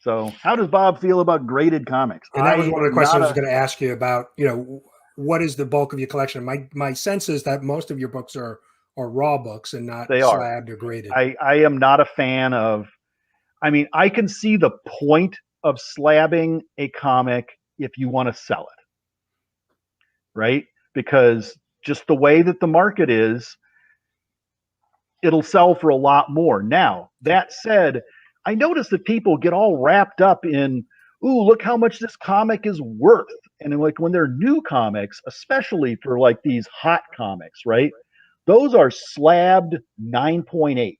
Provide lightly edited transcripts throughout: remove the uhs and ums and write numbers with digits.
So how does Bob feel about graded comics? And that was one of the questions I was going a to ask you about, what is the bulk of your collection? My sense is that most of your books are raw books and not they are. slabbed or graded. I am not a fan of, I mean, I can see the point of slabbing a comic if you want to sell it, right? Because just the way that the market is, it'll sell for a lot more. Now, that said, I notice that people get all wrapped up in, ooh, look how much this comic is worth. And like when they're new comics, especially for like these hot comics, right? Those are slabbed 9.8s,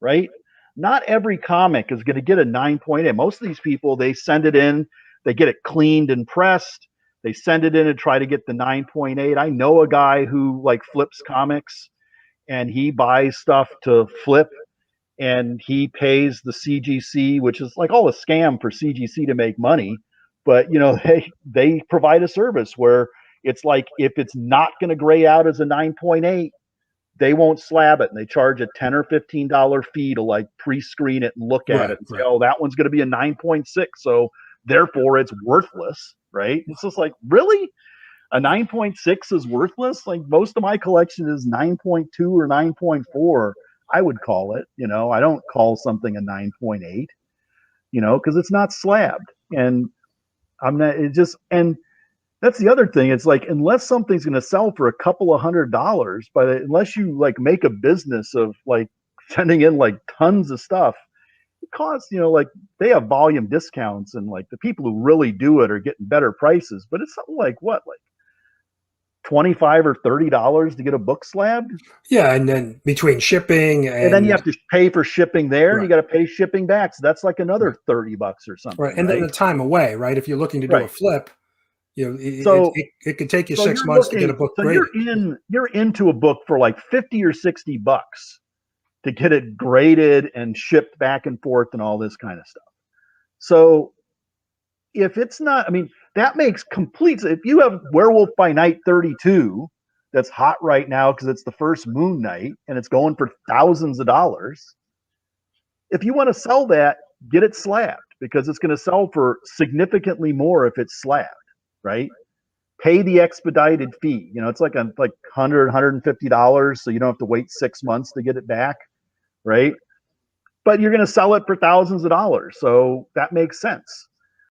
right? Not every comic is going to get a 9.8. Most of these people, they send it in, they get it cleaned and pressed, they send it in and try to get the 9.8. I know a guy who like flips comics and he buys stuff to flip and he pays the CGC, which is like all a scam for CGC to make money. But they provide a service where it's like if it's not going to gray out as a 9.8, they won't slab it, and they charge a $10 or $15 fee to like pre-screen it and look at it and say, oh, that one's going to be a 9.6, so therefore it's worthless, right? It's just like, really? A 9.6 is worthless? Like most of my collection is 9.2 or 9.4. I would call it, I don't call something a 9.8, because it's not slabbed. And I'm not, and that's the other thing. It's like, unless something's going to sell for a couple of $100, but unless you like make a business of like sending in like tons of stuff, it costs, like they have volume discounts and like the people who really do it are getting better prices, but it's something like what, like $25 or $30 to get a book slabbed. Yeah. And then between shipping and then you have to pay for shipping there and you got to pay shipping back. So that's like another $30 or something. Right. And then the time away, right? If you're looking to do a flip, it could take you 6 months to get a book graded. You're into a book for like $50 or $60 to get it graded and shipped back and forth and all this kind of stuff. So if it's not, I mean, that makes complete sense. If you have Werewolf by Night 32 that's hot right now because it's the first Moon Knight and it's going for thousands of dollars, if you want to sell that, get it slabbed because it's going to sell for significantly more if it's slabbed, right? Pay the expedited fee. It's like $100, $150, so you don't have to wait 6 months to get it back, right? But you're going to sell it for thousands of dollars, so that makes sense.